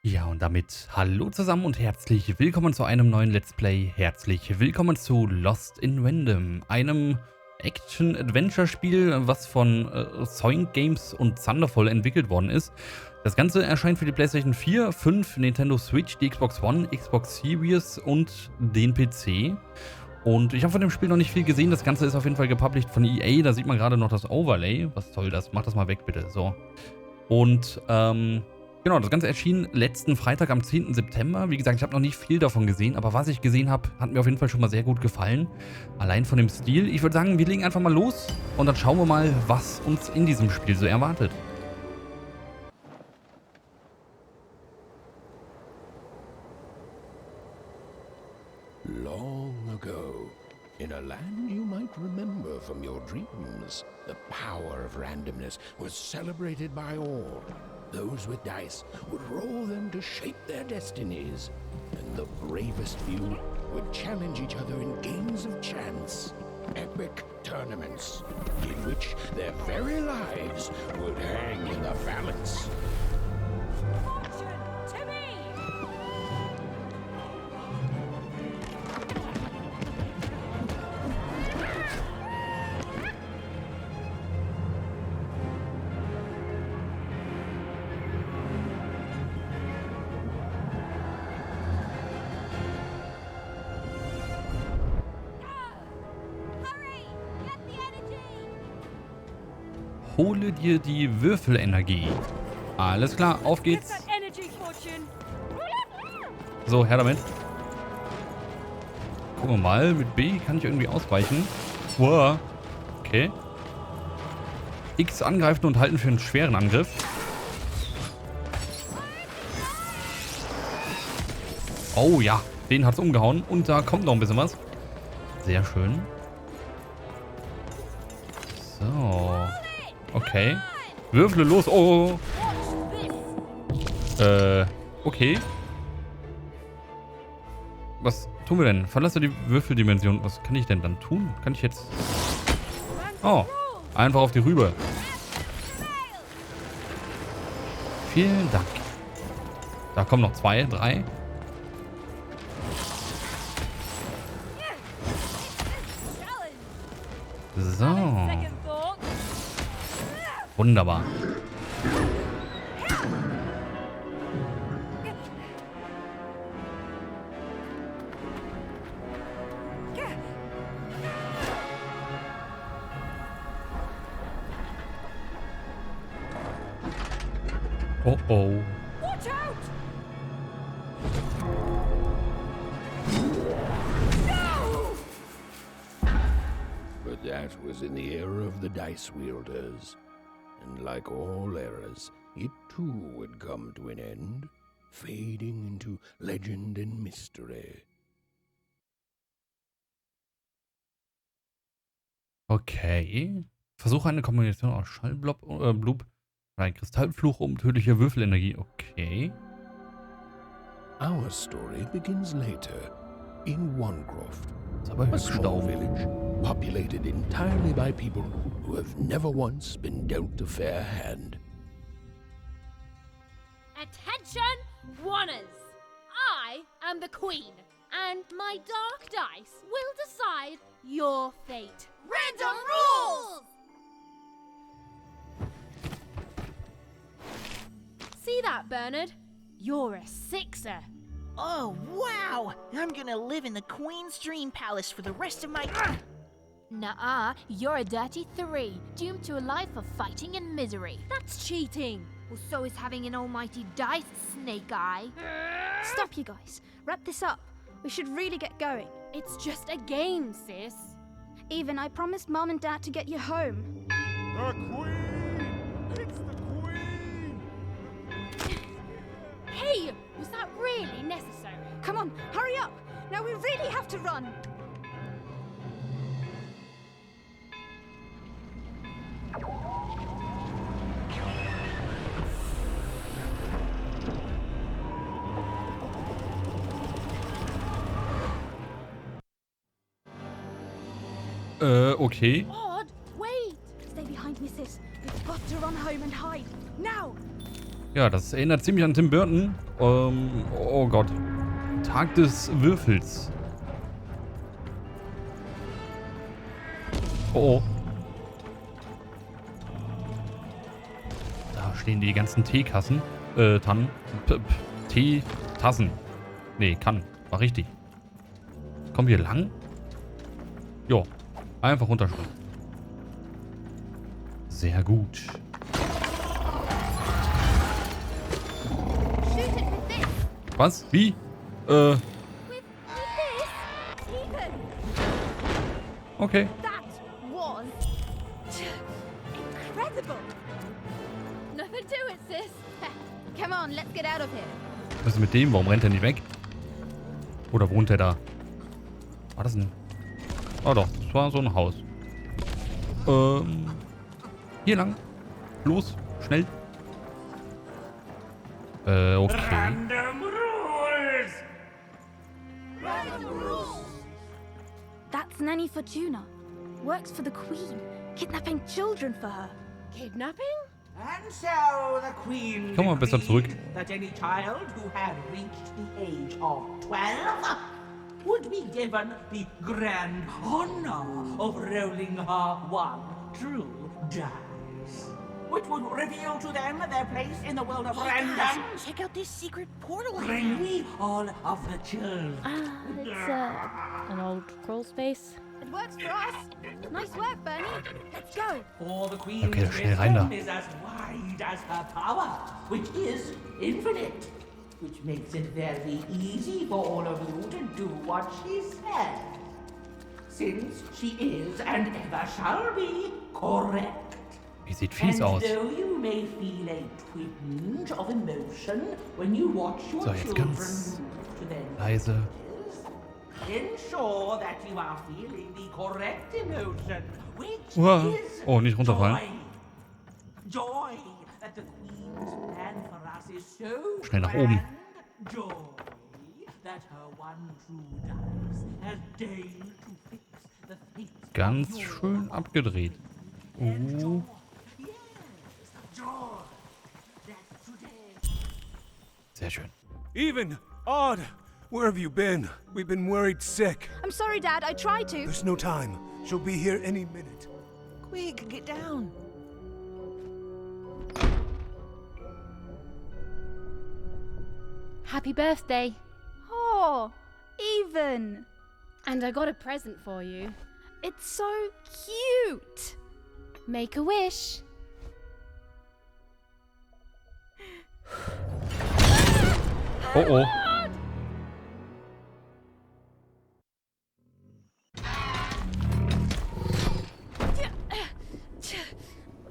Ja, und damit hallo zusammen und herzlich willkommen zu einem neuen Let's Play. Herzlich willkommen zu Lost in Random, einem Action-Adventure-Spiel, was von Zoink Games und Thunderful entwickelt worden ist. Das Ganze erscheint für die PlayStation 4, 5, Nintendo Switch, die Xbox One, Xbox Series und den PC. Und ich habe von dem Spiel noch nicht viel gesehen. Das Ganze ist auf jeden Fall gepublished von EA. Da sieht man gerade noch das Overlay. Was soll das? Mach das mal weg, bitte. So. Und, genau, das Ganze erschien letzten Freitag am 10. September. Wie gesagt, ich habe noch nicht viel davon gesehen, aber was ich gesehen habe, hat mir auf jeden Fall schon mal sehr gut gefallen. Allein von dem Stil. Ich würde sagen, wir legen einfach mal los und dann schauen wir mal, was uns in diesem Spiel so erwartet. Long ago, in a land you might remember from your dreams, the power of randomness was celebrated by all. Those with dice would roll them to shape their destinies, and the bravest few would challenge each other in games of chance, epic tournaments, in which their very lives would hang in the balance. Hole dir die Würfelenergie. Alles klar, auf geht's. So, her damit. Gucken wir mal, mit B kann ich irgendwie ausweichen. Wow. Okay. X angreifen und halten für einen schweren Angriff. Oh ja, den hat's umgehauen. Und da kommt noch ein bisschen was. Sehr schön. So. Okay. Würfle los. Oh. Okay. Was tun wir denn? Verlasse die Würfeldimension. Was kann ich denn dann tun? Kann ich jetzt... Oh. Einfach auf die Rübe. Vielen Dank. Da kommen noch 2, 3. So. Wunderbar. Oh oh. But that was in the era of the dice wielders. And like all eras, it too would come to an end, fading into legend and mystery. Okay. Versuche eine Kombination aus Schallblub, ein Kristallfluch um tödliche Würfelenergie. Okay. Our story begins later, in Wangroft, Ist aber a hübsch da small oben. village populated entirely by people who have never once been dealt a fair hand. Attention, Wanners! I am the Queen, and my dark dice will decide your fate. Random rules! See that, Bernard? You're a sixer. Oh, wow! I'm gonna live in the Queen's Dream Palace for the rest of my... Nuh-uh, you're a dirty 3, doomed to a life of fighting and misery. That's cheating. Well, so is having an almighty dice, Snake Eye. Stop, you guys. Wrap this up. We should really get going. It's just a game, sis. Even, I promised Mom and Dad to get you home. The Queen! It's the Queen! Hey, was that really necessary? Come on, hurry up! Now we really have to run! Okay. Odd, wait. Stay behind me, sis. We've got to run home and hide. Now! Ja, das erinnert ziemlich an Tim Burton. Oh Gott. Tag des Würfels. Oh. Da stehen die ganzen Teekassen. Tannen. Teetassen. Nee, kann. War richtig. Kommen wir lang? Jo. Einfach runterspringen. Sehr gut. Shoot it with this. Was? Wie? With this? Ethan, Okay. that was incredible. Nothing to it, sis. Come on, let's get out of here. Was ist mit dem? Warum rennt er nicht weg? Oder wohnt er da? War das ein... Oh doch, das war so ein Haus. Hier lang. Los, schnell. Okay. Random rules! That's Nanny Fortuna. Works for the Queen, kidnapping children for her. Kidnapping? And so the Queen Komm mal besser zurück. decreed that any child who had reached the age of 12 would be given the grand honor of rolling her one true dice, which would reveal to them their place in the world of random. Check out this secret portal I Bring found. me all of the children. It's an old crawl space. It works for us. Nice work, Bernie. Let's go. For the Queen's Okay, schnell rein da. wisdom is as wide as her power, which is infinite, which makes it very easy for all of you to do what she says, since she is and ever shall be correct. Die sieht fies And aus. though you may feel a twinge of emotion when you watch your So, jetzt children ganz move to their leise. ensure that you are feeling the correct emotion, which Uah. is Oh, nicht runterfallen. joy. Joy that the Queen's plan for us is so Schnell nach oben. grand. Joy that her one true dice has deigned to fix the fates of Ganz your schön abgedreht. joy. Yes, joy that today. Sehr schön. Even! Odd! Where have you been? We've been worried sick. I'm sorry, Dad. I tried to. There's no time. She'll be here any minute. Quick, get down. Happy birthday. Oh, even. And I got a present for you. It's so cute. Make a wish. Oh oh.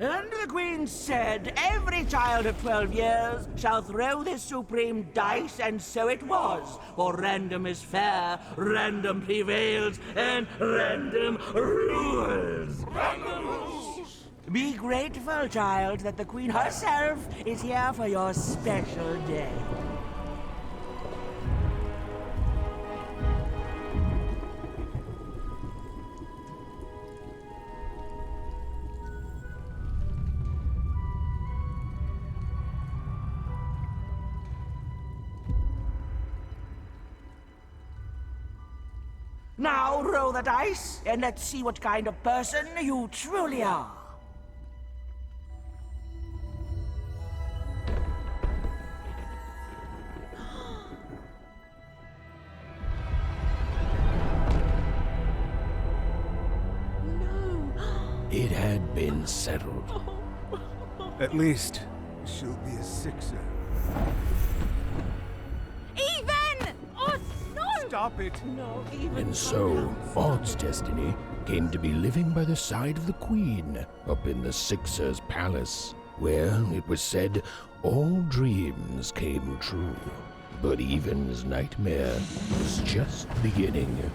And the Queen said, every child of 12 years shall throw this supreme dice, and so it was. For random is fair, random prevails, and random rules. Random rules. Be grateful, child, that the Queen herself is here for your special day. Now roll the dice, and let's see what kind of person you truly are. It had been settled. At least, she'll be a sixer. Even! Oh, no! Stop it! And so, Odd's destiny came to be living by the side of the Queen up in the Sixer's palace, where, it was said, all dreams came true. But Even's nightmare was just beginning.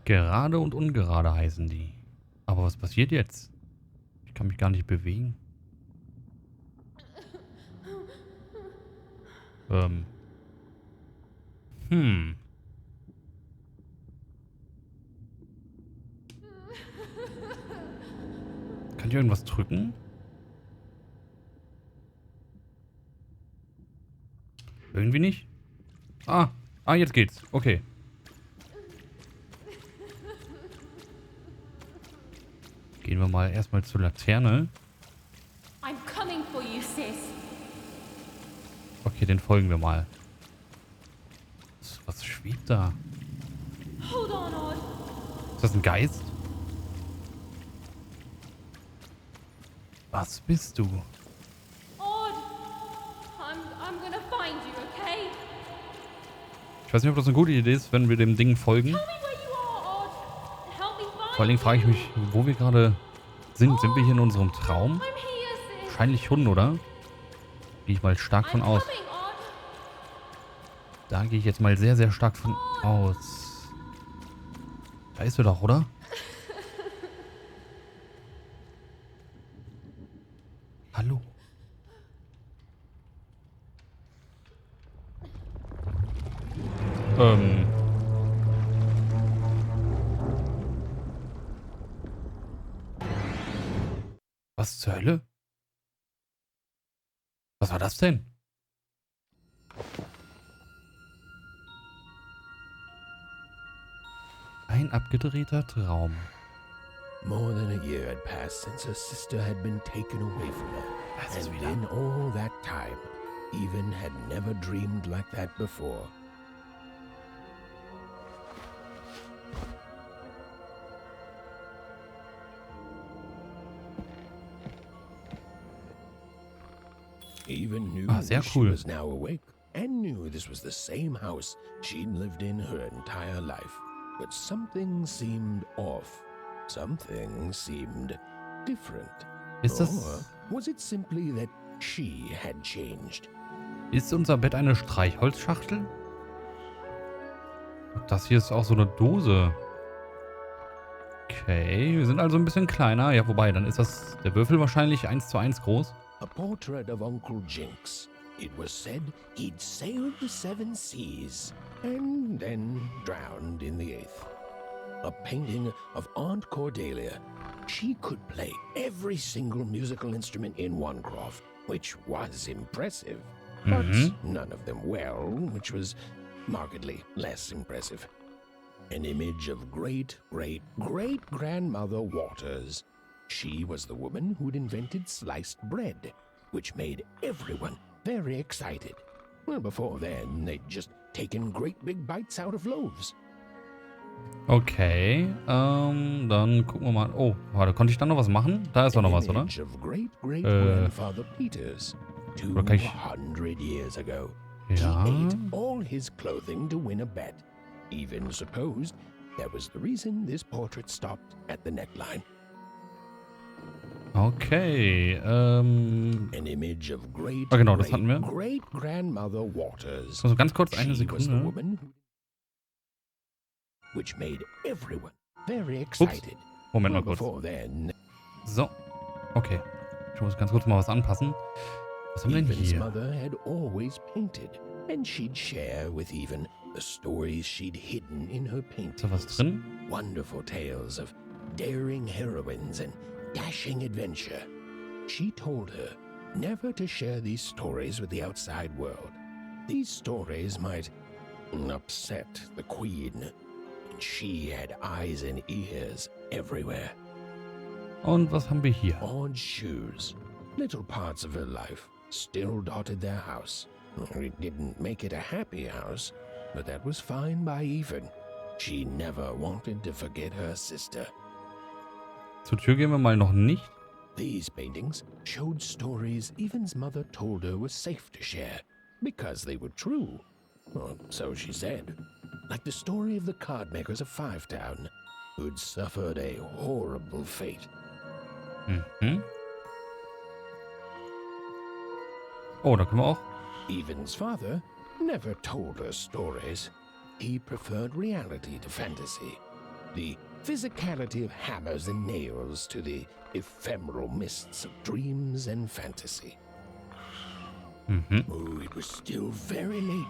Gerade und ungerade heißen die. Aber was passiert jetzt? Ich kann mich gar nicht bewegen. Kann ich irgendwas drücken? Irgendwie nicht. Jetzt geht's. Okay. Gehen wir mal erstmal zur Laterne. I'm coming for you, sis. Okay, den folgen wir mal. Was schwebt da? Hold on, Odd. Ist das ein Geist? Was bist du? Odd. I'm gonna find you, okay? Ich weiß nicht, ob das eine gute Idee ist, wenn wir dem Ding folgen. Tell me where you are, Odd. Help me find Vor allen Dingen frage ich mich, wo wir gerade sind. Sind wir hier in unserem Traum? I'm here, sis. Wahrscheinlich schon, oder? Gehe ich mal stark von I'm aus. coming, Odd. Da gehe ich jetzt mal sehr, sehr stark von aus. Da ist er doch, oder? Hallo. Was zur Hölle? Was war das denn? Ein abgedrehter Traum. More than a year had passed since her sister had been taken away from her. And in all that time, Even had never dreamed like that before. Even knew sehr she cool. was now awake, and knew this was the same house she'd lived in her entire life. But something seemed off. Something seemed different. Ist das... Or was it simply that she had changed? Ist unser Bett eine Streichholzschachtel? Das hier ist auch so eine Dose. Okay, wir sind also ein bisschen kleiner. Ja, wobei, dann ist das der Würfel wahrscheinlich 1:1 groß. A portrait of Uncle Jinx. It was said he'd sailed the 7 seas and then drowned in the 8th. A painting of Aunt Cordelia. She could play every single musical instrument in Onecroft, which was impressive. But none of them well, which was markedly less impressive. An image of great-great-great-grandmother Waters. She was the woman who'd invented sliced bread, which made everyone very excited. Well, before then, they'd just taken great big bites out of loaves. Okay, dann gucken wir mal. Oh, warte, konnte ich da noch was machen? Da ist doch noch was, oder? Image of great-great-grandfather Peters, Oder kann ich... 200 years ago. Ja. He ate all his clothing to win a bet. Even supposed that was the reason this portrait stopped at the neckline. Okay, An image of great, genau, das hatten wir. great-grandmother Waters. Also ganz kurz, eine She was the Sekunde. woman which made everyone very excited. Moment mal Well, kurz. before then, So, okay. Ich muss ganz kurz mal was anpassen. Was haben wir denn Even's hier? mother had always painted, and she'd share with Even the stories she'd hidden in her Ist da paintings. was drin? Wonderful tales of daring heroines and dashing adventure. She told her never to share these stories with the outside world. These stories might upset the queen, and she had eyes and ears everywhere. Und was haben wir hier? Odd shoes, little parts of her life, still dotted their house. It didn't make it a happy house, but that was fine by Even. She never wanted to forget her sister. Zur Tür gehen wir mal noch nicht. These paintings showed stories Even's mother told her were safe to share, because they were true. Or so she said. Like the story of the cardmakers of Fivetown, who'd suffered a horrible fate. Oh, da können wir auch. Even's father never told her stories. He preferred reality to fantasy. the physicality of hammers and nails to the ephemeral mists of dreams and fantasy. Oh, it was still very late,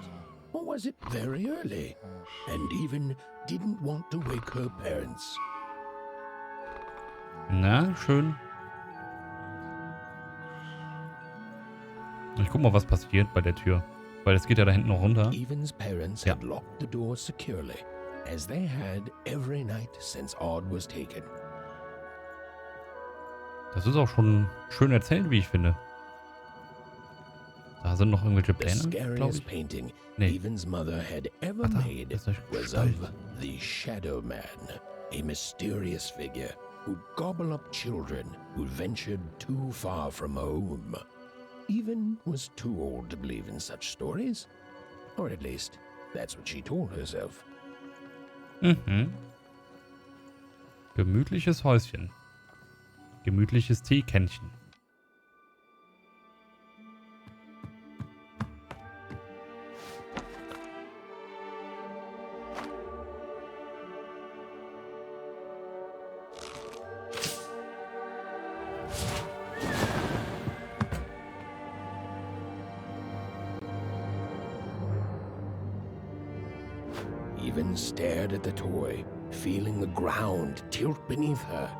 or was it very early? And even didn't want to wake her parents. Na, schön. Ich guck mal, was passiert bei der Tür. Weil es geht ja da hinten noch runter. Even's parents had locked the door securely, as they had every night since Odd was taken. Das ist auch schon schön erzählt, wie ich finde. Da sind noch irgendwelche The Pläne, glaube scariest ich. painting Nee. Even's mother had ever Da, made das ist was Gestalt. of the Shadow Man, a mysterious figure who'd gobble up children who ventured too far from home. Even was too old to believe in such stories. Or at least, that's what she told herself. Gemütliches Häuschen. Gemütliches Teekännchen. Even stared at the toy, feeling the ground tilt beneath her.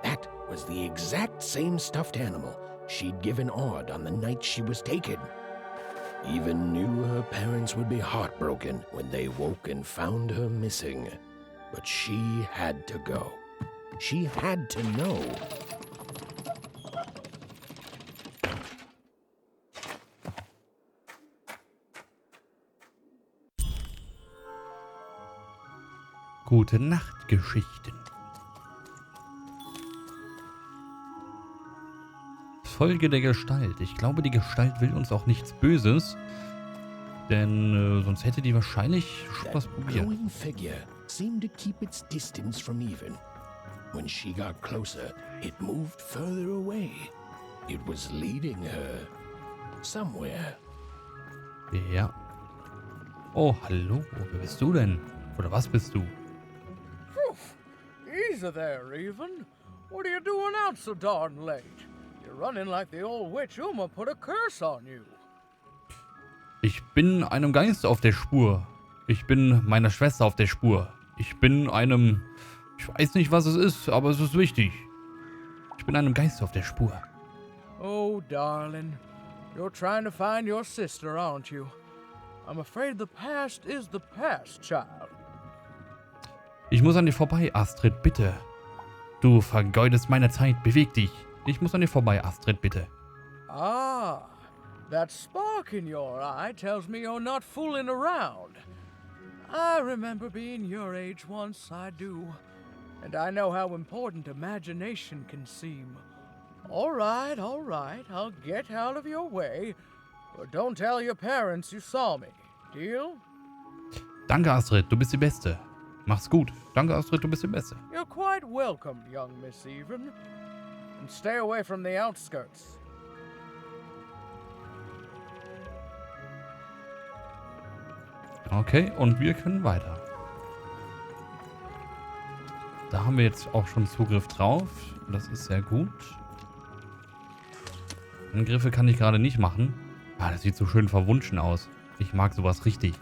That was the exact same stuffed animal she'd given Odd on the night she was taken. Even knew her parents would be heartbroken when they woke and found her missing. But she had to go. She had to know. Gute Nacht, Geschichten. Folge der Gestalt. Ich glaube, die Gestalt will uns auch nichts Böses. Denn sonst hätte die wahrscheinlich schon was probiert. Glowing figure seemed to keep its distance from Even. When she got closer, it moved further away. It was leading her somewhere. Ja. Oh, hallo. Wer bist du denn? Oder was bist du? Easy there, Even. What are you doing out so darn late? You're running like the old witch Uma put a curse on you. Ich bin einem Geist auf der Spur. Ich bin meiner Schwester auf der Spur. Ich bin einem... Ich weiß nicht, was es ist, aber es ist wichtig. Ich bin einem Geist auf der Spur. Oh, darling. You're trying to find your sister, aren't you? I'm afraid the past is the past, child. Ich muss an dir vorbei, Astrid, bitte. Du vergeudest meine Zeit. Beweg dich. Ich muss an dir vorbei, Astrid, bitte. Ah, that spark in your eye tells me you're not fooling around. I remember being your age once, I do. And I know how important imagination can seem. All right, I'll get out of your way. But don't tell your parents you saw me. Deal? Danke, Astrid, du bist die Beste. Mach's gut. Danke, Astrid, du bist die Beste. You're quite welcome, young Miss Even. And stay away from the outskirts. Okay, und wir können weiter. Da haben wir jetzt auch schon Zugriff drauf. Das ist sehr gut. Angriffe kann ich gerade nicht machen. Ah, das sieht so schön verwunschen aus. Ich mag sowas richtig.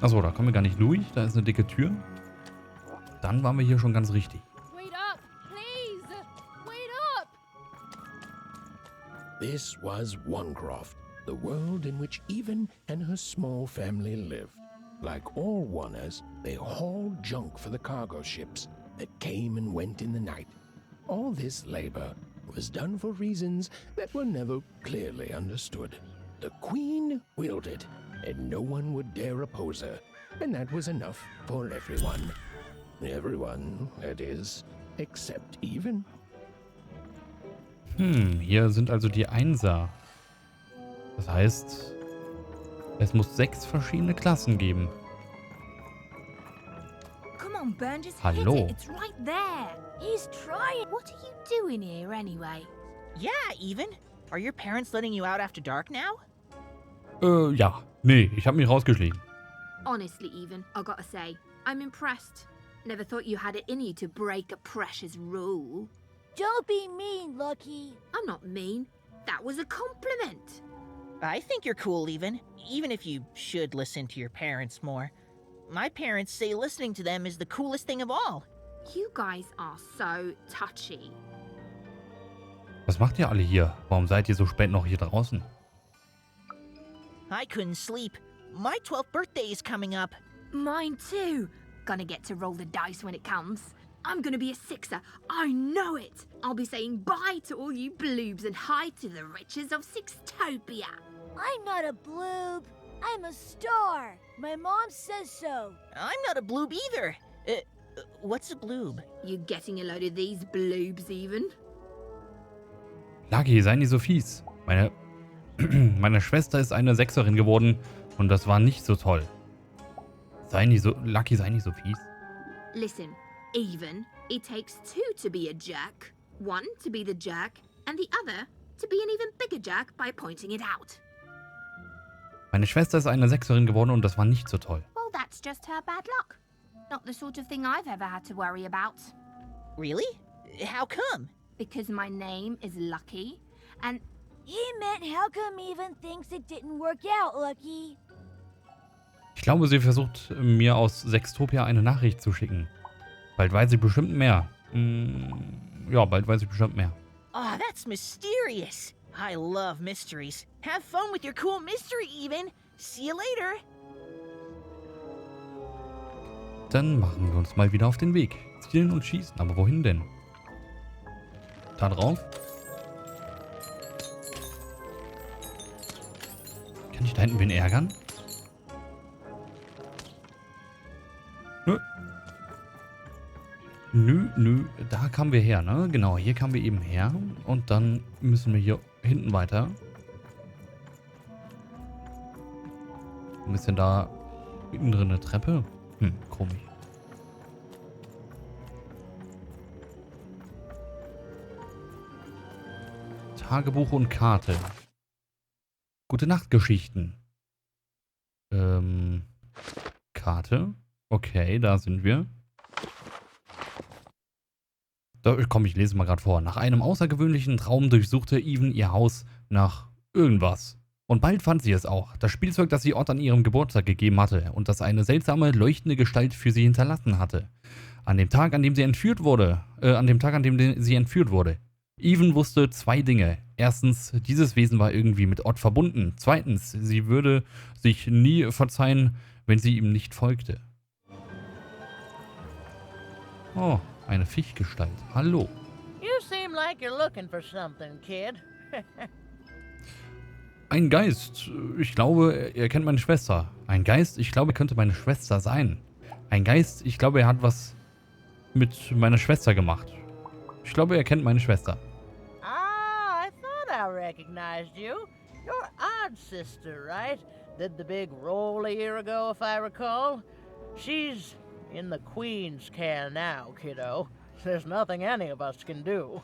Achso, da kommen wir gar nicht durch. Da ist eine dicke Tür. Dann waren wir hier schon ganz richtig. Wait up, please! Wait up! This was Onecroft, the world in which Even and her small family lived. Like all Oners, they hauled junk for the cargo ships that came and went in the night. All this labor was done for reasons that were never clearly understood. The Queen willed it, and no one would dare oppose her, and that was enough for everyone. Everyone, that is, except Even. Hier sind also die Einser. Das heißt, es muss 6 verschiedene Klassen geben. Come on, Burn, just Hallo. hit it. It's right there. He's trying. What are you doing here anyway? Yeah, Even. Are your parents letting you out after dark now? Ja. Nee, ich habe mich rausgeschlichen. Honestly, Even, I gotta say, I'm impressed. Never thought you had it in you to break a precious rule. Don't be mean, Lucky. I'm not mean. That was a compliment. I think you're cool, even if you should listen to your parents more. My parents say listening to them is the coolest thing of all. You guys are so touchy. Was macht ihr alle hier? Warum seid ihr so spät noch hier draußen? I couldn't sleep. My 12th birthday is coming up. Mine too. Gonna get to roll the dice when it comes. I'm gonna be a sixer. I know it. I'll be saying bye to all you bloobs and hi to the riches of Sixtopia. I'm not a bloob. I'm a star. My mom says so. I'm not a bloob either. What's a bloob? You getting a load of these bloobs even? Lucky, sei nicht so fies. Meine Schwester ist eine Sechserin geworden und das war nicht so toll. Lucky, sei nicht so fies. Listen, even, it takes two to be a jerk. One to be the jerk, and the other to be an even bigger jerk by pointing it out. Meine Schwester ist eine Sechserin geworden und das war nicht so toll. Well, that's just her bad luck. Not the sort of thing I've ever had to worry about. Really? How come? Because my name is Lucky, and... He meant how come Even thinks it didn't work out, Lucky? Ich glaube, sie versucht, mir aus Sextopia eine Nachricht zu schicken. Bald weiß sie bestimmt mehr. Ja, bald weiß ich bestimmt mehr. Oh, that's mysterious. I love mysteries. Have fun with your cool mystery, Even. See you later. Dann machen wir uns mal wieder auf den Weg. Zielen und schießen. Aber wohin denn? Da drauf? Kann ich da hinten wen ärgern? Nö. Da kamen wir her, ne? Genau, hier kamen wir eben her. Und dann müssen wir hier hinten weiter. Ein bisschen da innen drin eine Treppe. Komisch. Tagebuch und Karte. Gute Nacht Geschichten. Karte. Okay, da sind wir. Komm, ich lese mal gerade vor. Nach einem außergewöhnlichen Traum durchsuchte Even ihr Haus nach irgendwas. Und bald fand sie es auch. Das Spielzeug, das sie Ott an ihrem Geburtstag gegeben hatte und das eine seltsame, leuchtende Gestalt für sie hinterlassen hatte. An dem Tag, an dem sie entführt wurde. Even wusste zwei Dinge. Erstens, dieses Wesen war irgendwie mit Ott verbunden. Zweitens, sie würde sich nie verzeihen, wenn sie ihm nicht folgte. Oh, eine Fischgestalt. Hallo. You seem like you're looking for something, kid. Ein Geist. Ich glaube, er kennt meine Schwester. Ein Geist. Ich glaube, er könnte meine Schwester sein. Ein Geist. Ich glaube, er hat was mit meiner Schwester gemacht. Ich glaube, er kennt meine Schwester. Ah, I thought I recognized you. You're Odd's sister, right? Did the big roll a year ago, if I recall. She's in the Queen's can now, kiddo. There's nothing any of us can do.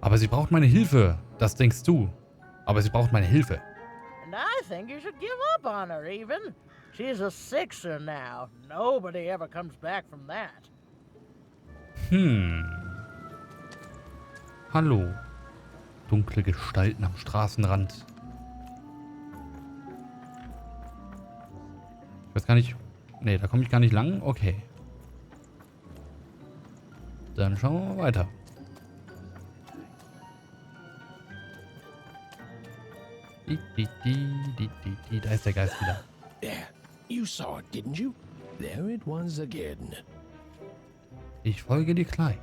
Aber sie braucht meine Hilfe. Das denkst du. Aber sie braucht meine Hilfe. And I think you should give up on her, Even. She's a sixer now. Nobody ever comes back from that. Hallo. Dunkle Gestalten am Straßenrand. Ich weiß gar nicht... Nee, da komme ich gar nicht lang. Okay. Dann schauen wir mal weiter. Da ist der Geist wieder. There, you saw it, didn't you? There it was again. Ich folge dir gleich.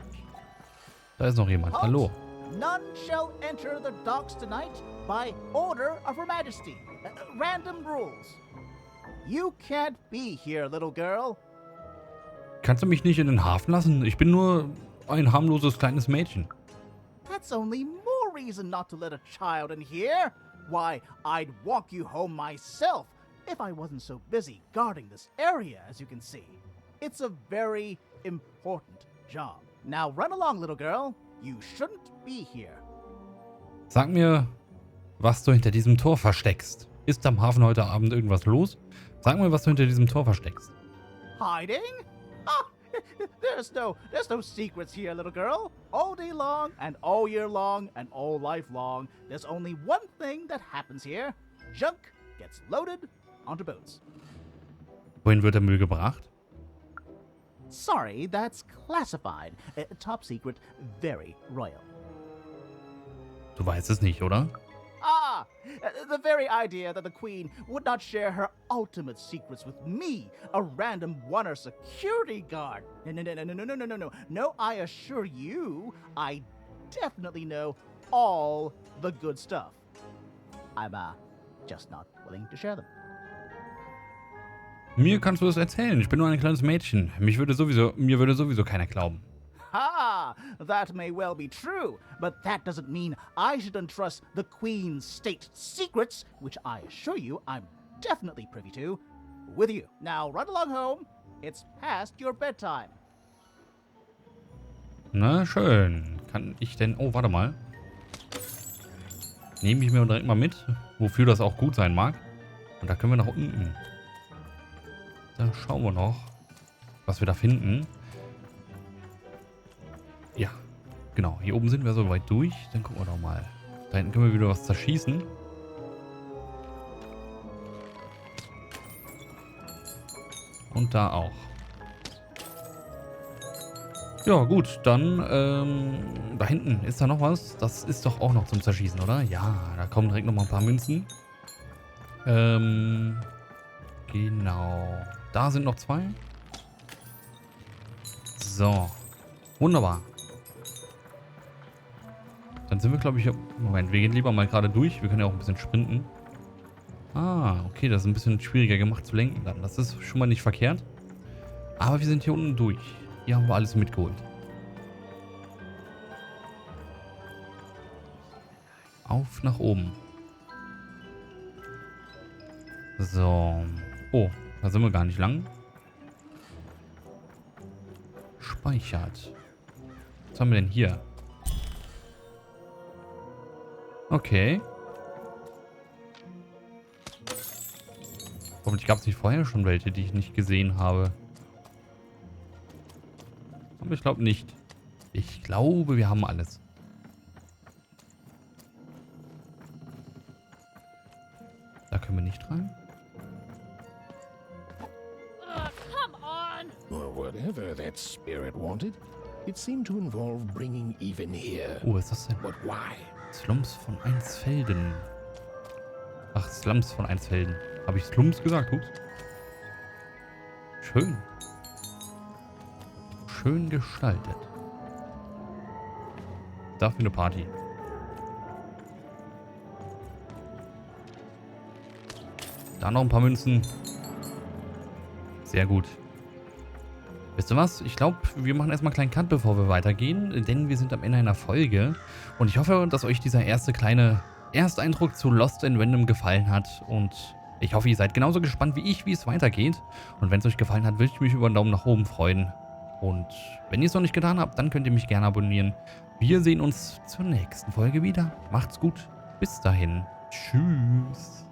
Da ist noch jemand. Hallo. None shall enter the docks tonight by order of Her Majesty. Random rules. You can't be here, little girl. Kannst du mich nicht in den Hafen lassen? Ich bin nur ein harmloses kleines Mädchen. That's only more reason not to let a child in here. Why, I'd walk you home myself if I wasn't so busy guarding this area, as you can see. It's a very important job. Now run along, little girl. You shouldn't be here. Sag mir, was du hinter diesem Tor versteckst. Ist am Hafen heute Abend irgendwas los? Sag mir, was du hinter diesem Tor versteckst. Hiding? Ah, there's no secrets here, little girl. All day long and all year long and all life long, there's only one thing that happens here. Junk gets loaded onto boats. Wohin wird der Müll gebracht? Sorry, that's classified. Top secret, very royal. Du weißt es nicht, oder? Ah, the very idea that the Queen would not share her ultimate secrets with me, a random one-er security guard. No. No, I assure you, I definitely know all the good stuff. I'm, just not willing to share them. Mir kannst du das erzählen. Ich bin nur ein kleines Mädchen. Mir würde sowieso keiner glauben. Ah, that may well be true, but that doesn't mean I should entrust the Queen's state secrets, which I assure you I'm definitely privy to, with you. Now run along home. It's past your bedtime. Na schön. Kann ich denn... Oh, warte mal. Nehme ich mir direkt mal mit, wofür das auch gut sein mag. Und da können wir nach unten. Da schauen wir noch, was wir da finden. Ja, genau. Hier oben sind wir so weit durch. Dann gucken wir doch mal. Da hinten können wir wieder was zerschießen. Und da auch. Ja, gut. Dann, da hinten ist da noch was. Das ist doch auch noch zum Zerschießen, oder? Ja, da kommen direkt noch mal ein paar Münzen. Genau. Da sind noch 2. So. Wunderbar. Dann sind wir, glaube ich... Moment, wir gehen lieber mal gerade durch. Wir können ja auch ein bisschen sprinten. Ah, okay, das ist ein bisschen schwieriger gemacht zu lenken dann. Das ist schon mal nicht verkehrt. Aber wir sind hier unten durch. Hier haben wir alles mitgeholt. Auf nach oben. So. Oh, da sind wir gar nicht lang. Speichert. Was haben wir denn hier? Okay. Hoffentlich gab es nicht vorher schon welche, die ich nicht gesehen habe. Aber ich glaube nicht. Ich glaube, wir haben alles. Da können wir nicht rein. Come on! Or whatever that spirit wanted, it seemed to involve bringing even here. Oh, was ist das denn? But why? Slums von Einsfelden. Ach, Slums von Einsfelden. Habe ich Slums gesagt? Ups. Schön. Schön gestaltet. Dafür eine Party. Da noch ein paar Münzen. Sehr gut. Wisst ihr was? Ich glaube, wir machen erstmal einen kleinen Cut, bevor wir weitergehen, denn wir sind am Ende einer Folge. Und ich hoffe, dass euch dieser erste kleine Ersteindruck zu Lost in Random gefallen hat. Und ich hoffe, ihr seid genauso gespannt wie ich, wie es weitergeht. Und wenn es euch gefallen hat, würde ich mich über einen Daumen nach oben freuen. Und wenn ihr es noch nicht getan habt, dann könnt ihr mich gerne abonnieren. Wir sehen uns zur nächsten Folge wieder. Macht's gut. Bis dahin. Tschüss.